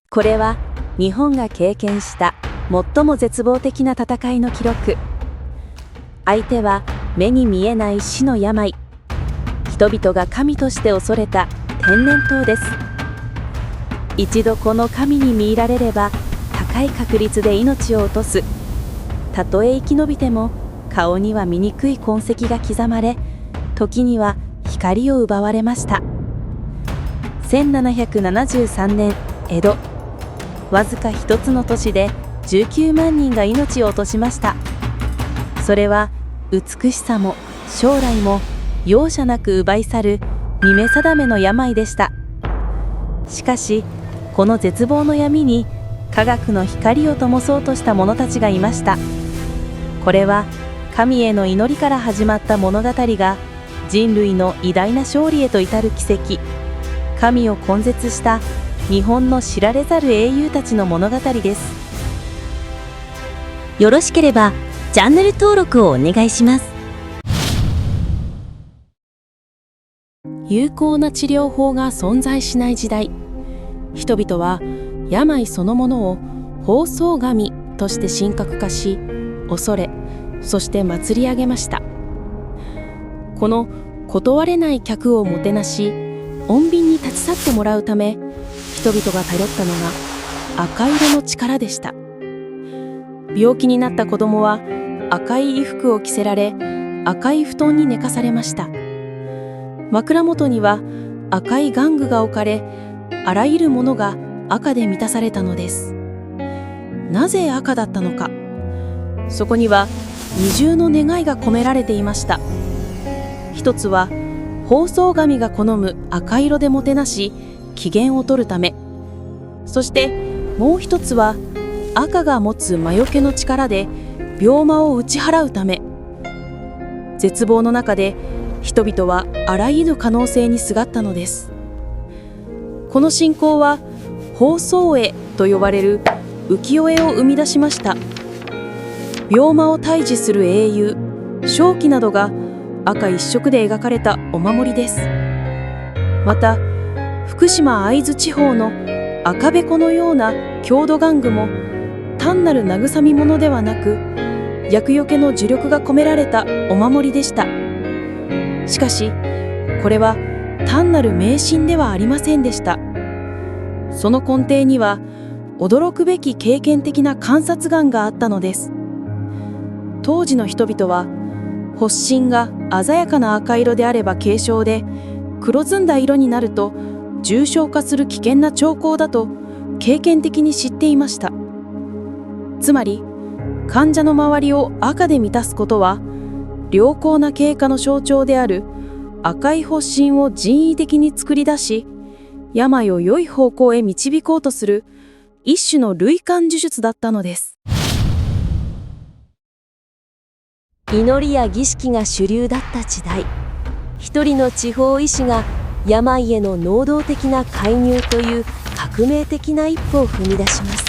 これは日本が経験した最も絶望的な戦いの記録。相手は目に見えない死の病。人々が神として恐れた天然痘です。一度この神に見入られれば高い確率で命を落とす。たとえ生き延びても顔には醜い痕跡が刻まれ、時には光を奪われました。1773年江戸、わずか一つの都市で19万人が命を落としました。それは美しさも将来も容赦なく奪い去る見目定めの病でした。しかしこの絶望の闇に科学の光を灯そうとした者たちがいました。これは神への祈りから始まった物語が人類の偉大な勝利へと至る奇跡、神を根絶した日本の知られざる英雄たちの物語です。よろしければチャンネル登録をお願いします。有効な治療法が存在しない時代、人々は病そのものを放送神として神格化し、恐れ、そして祀り上げました。この断れない客をもてなし、穏便に立ち去ってもらうため、人々が頼ったのが赤色の力でした。病気になった子供は赤い衣服を着せられ、赤い布団に寝かされました。枕元には赤い玩具が置かれ、あらゆるものが赤で満たされたのです。なぜ赤だったのか。そこには二重の願いが込められていました。一つは放送神が好む赤色でもてなし機嫌を取るため、そしてもう一つは赤が持つ魔除けの力で病魔を打ち払うため。絶望の中で人々はあらゆる可能性にすがったのです。この信仰は放送絵と呼ばれる浮世絵を生み出しました。病魔を退治する英雄正気などが赤一色で描かれたお守りです。また福島会津地方の赤べこのような郷土玩具も単なる慰み物ではなく、厄除けの呪力が込められたお守りでした。しかしこれは単なる迷信ではありませんでした。その根底には驚くべき経験的な観察眼があったのです。当時の人々は発疹が鮮やかな赤色であれば軽症で、黒ずんだ色になると重症化する危険な兆候だと経験的に知っていました。つまり患者の周りを赤で満たすことは、良好な経過の象徴である赤い発疹を人為的に作り出し、病を良い方向へ導こうとする一種の類観呪術だったのです。祈りや儀式が主流だった時代、一人の地方医師が病への能動的な介入という革命的な一歩を踏み出します。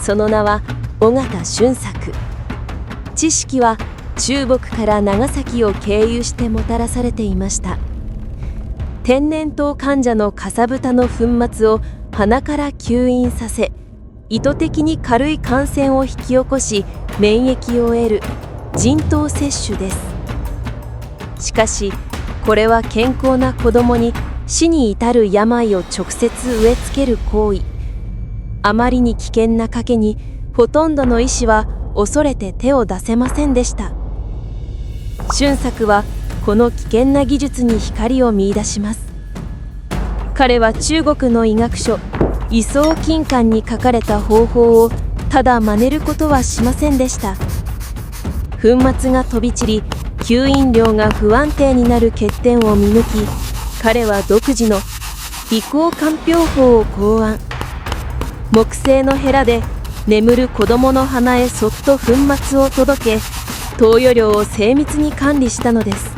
その名は緒方俊作。知識は中国から長崎を経由してもたらされていました。天然痘患者のかさぶたの粉末を鼻から吸引させ、意図的に軽い感染を引き起こし免疫を得る人痘接種です。しかしこれは健康な子供に死に至る病を直接植え付ける行為。あまりに危険な賭けにほとんどの医師は恐れて手を出せませんでした。俊作はこの危険な技術に光を見出します。彼は中国の医学書「医草金刊」に書かれた方法をただ真似ることはしませんでした。粉末が飛び散り吸引量が不安定になる欠点を見抜き、彼は独自の鼻孔鑑評法を考案。木製のヘラで眠る子供の鼻へそっと粉末を届け、投与量を精密に管理したのです。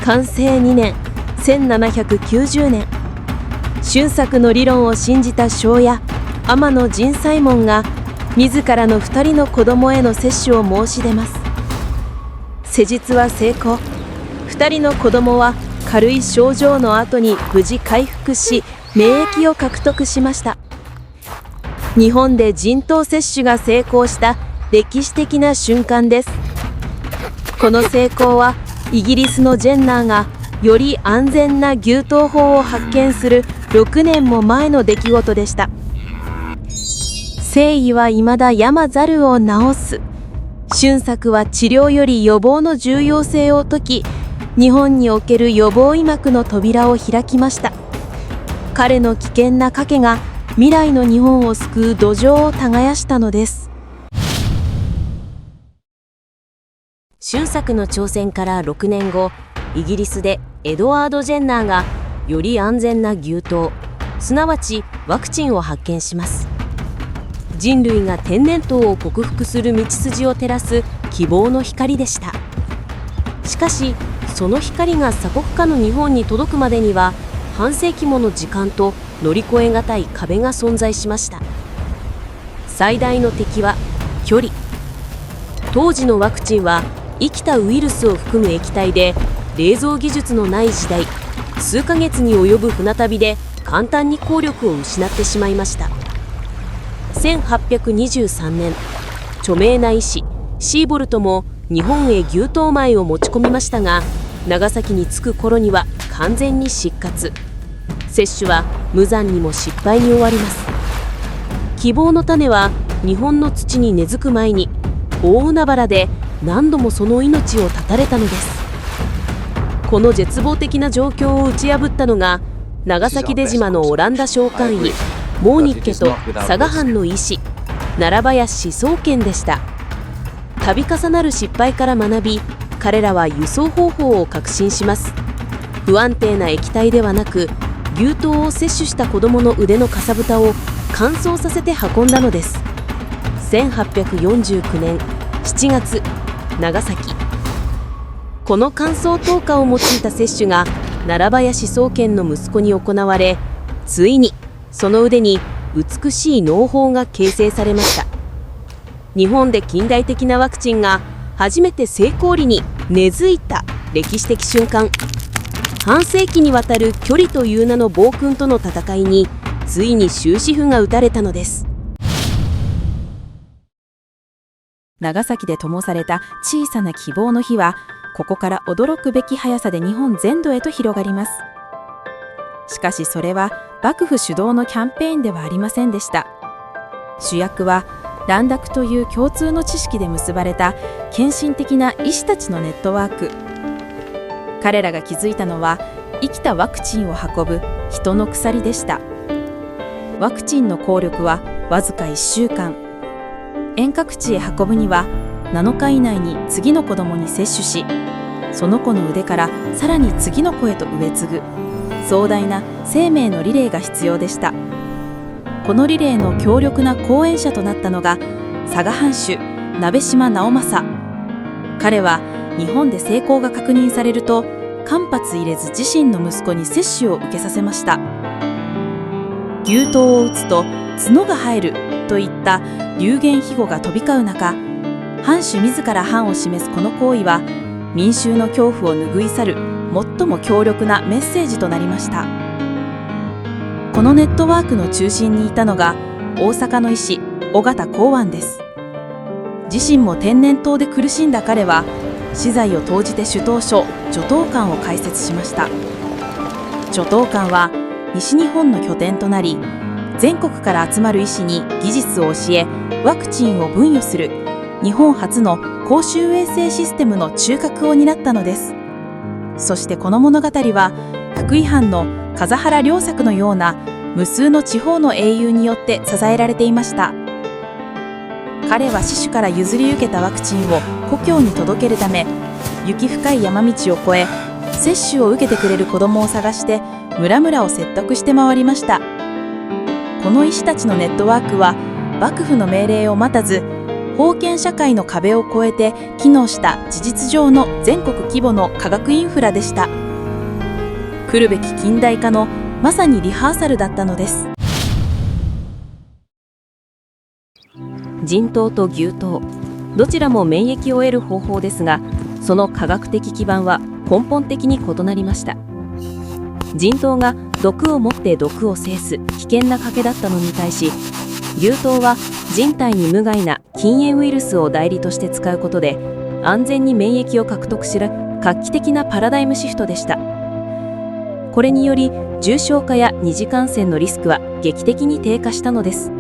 寛政2年1790年、俊作の理論を信じた庄屋天野仁左衛門が自らの2人の子供への接種を申し出ます。施術は成功。2人の子供は軽い症状の後に無事回復し、免疫を獲得しました。日本で人痘接種が成功した歴史的な瞬間です。この成功はイギリスのジェンナーがより安全な牛痘法を発見する6年も前の出来事でした。征夷は未だ病ざるを治す。俊作は治療より予防の重要性を説き、日本における予防医学の扉を開きました。彼の危険な賭けが未来の日本を救う土壌を耕したのです。俊作の挑戦から6年後、イギリスでエドワード・ジェンナーがより安全な牛痘、すなわちワクチンを発見します。人類が天然痘を克服する道筋を照らす希望の光でした。しかし、その光が鎖国下の日本に届くまでには半世紀もの時間と乗り越えがたい壁が存在しました。最大の敵は距離。当時のワクチンは生きたウイルスを含む液体で、冷蔵技術のない時代、数ヶ月に及ぶ船旅で簡単に効力を失ってしまいました。1823年、著名な医師シーボルトも日本へ牛痘米を持ち込みましたが、長崎に着く頃には完全に失活。接種は無残にも失敗に終わります。希望の種は日本の土に根付く前に大海原で何度もその命を絶たれたのです。この絶望的な状況を打ち破ったのが長崎出島のオランダ商館医モーニッケと佐賀藩の医師奈良林宗賢でした。度重なる失敗から学び、彼らは輸送方法を革新します。不安定な液体ではなく、牛痘を摂取した子どもの腕のかさぶたを乾燥させて運んだのです。1849年7月、長崎。この乾燥糖化を用いた接種が奈良林宗賢の息子に行われ、ついにその腕に美しい農法が形成されました。日本で近代的なワクチンが初めて成功裏に根付いた歴史的瞬間。半世紀にわたる距離という名の暴君との戦いについに終止符が打たれたのです。長崎で灯された小さな希望の火は、ここから驚くべき速さで日本全土へと広がります。しかしそれは幕府主導のキャンペーンではありませんでした。主役は蘭学という共通の知識で結ばれた献身的な医師たちのネットワーク。彼らが築いたのは生きたワクチンを運ぶ人の鎖でした。ワクチンの効力はわずか1週間。遠隔地へ運ぶには7日以内に次の子供に接種し、その子の腕からさらに次の子へと植え継ぐ壮大な生命のリレーが必要でした。このリレーの強力な後援者となったのが佐賀藩主鍋島直政。彼は日本で成功が確認されると間髪入れず自身の息子に接種を受けさせました。牛痘を打つと角が生えるといった流言飛語が飛び交う中、藩主自ら藩を示すこの行為は民衆の恐怖を拭い去る最も強力なメッセージとなりました。このネットワークの中心にいたのが大阪の医師緒方洪庵です。自身も天然痘で苦しんだ彼は私財を投じて種痘所除痘館を開設しました。除痘館は西日本の拠点となり、全国から集まる医師に技術を教えワクチンを分与する日本初の公衆衛生システムの中核を担ったのです。そしてこの物語は福井藩の風原良作のような無数の地方の英雄によって支えられていました。彼は師主から譲り受けたワクチンを故郷に届けるため、雪深い山道を越え接種を受けてくれる子どもを探して村々を説得して回りました。この医師たちのネットワークは幕府の命令を待たず、封建社会の壁を越えて機能した事実上の全国規模の科学インフラでした。来るべき近代化のまさにリハーサルだったのです。人痘と牛痘、どちらも免疫を得る方法ですが、その科学的基盤は根本的に異なりました。人痘が毒を持って毒を制す危険な賭けだったのに対し、牛刀は人体に無害な禁煙ウイルスを代理として使うことで安全に免疫を獲得する画期的なパラダイムシフトでした。これにより重症化や二次感染のリスクは劇的に低下したのです。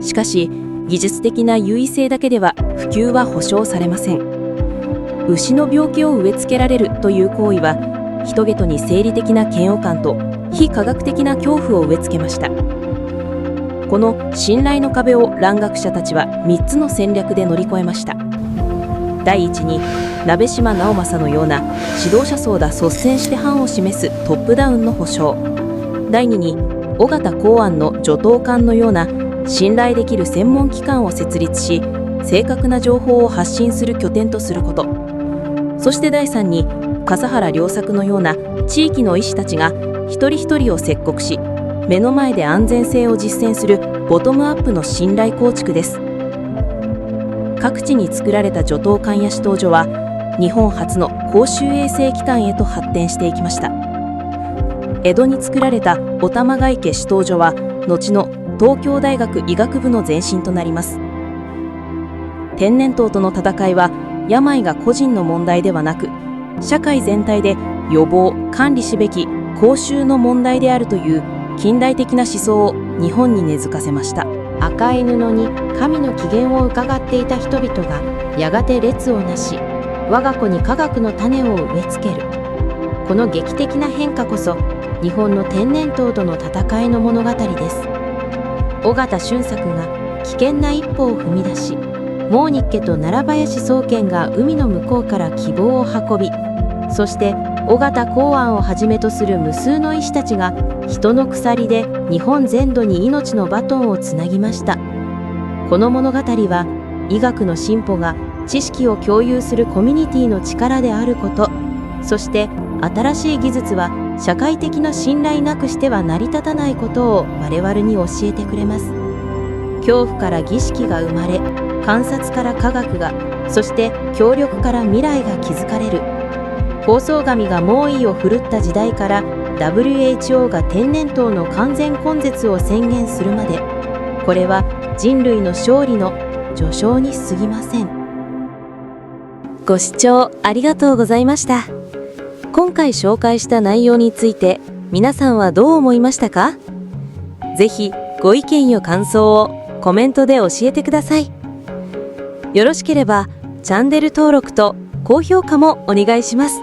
しかし技術的な優位性だけでは普及は保証されません。牛の病気を植え付けられるという行為は人々に生理的な嫌悪感と非科学的な恐怖を植え付けました。この信頼の壁を蘭学者たちは3つの戦略で乗り越えました。第一に鍋島直政のような指導者層が率先して範を示すトップダウンの保障。第二に尾形公安の助刀官のような信頼できる専門機関を設立し正確な情報を発信する拠点とすること。そして第3に笠原良作のような地域の医師たちが一人一人を説告し目の前で安全性を実践するボトムアップの信頼構築です。各地に作られた助刀官や指導所は日本初の公衆衛生機関へと発展していきました。江戸に作られたお玉ヶ池指導所は後の東京大学医学部の前身となります。天然痘との戦いは病が個人の問題ではなく社会全体で予防・管理しべき公衆の問題であるという近代的な思想を日本に根付かせました。赤い布に神の機嫌を伺っていた人々がやがて列をなし我が子に科学の種を植え付ける。この劇的な変化こそ日本の天然痘との戦いの物語です。尾形俊作が危険な一歩を踏み出しモーニッケと奈良林宗賢が海の向こうから希望を運び、そして尾形公安をはじめとする無数の医師たちが人の鎖で日本全土に命のバトンをつなぎました。この物語は医学の進歩が知識を共有するコミュニティの力であること、そして新しい技術は社会的な信頼なくしては成り立たないことを我々に教えてくれます。恐怖から儀式が生まれ、観察から科学が、そして協力から未来が築かれる。放送神が猛威を振るった時代から WHO が天然痘の完全根絶を宣言するまで、これは人類の勝利の序章に過ぎません。ご視聴ありがとうございました。今回紹介した内容について皆さんはどう思いましたか？ぜひご意見や感想をコメントで教えてください。よろしければチャンネル登録と高評価もお願いします。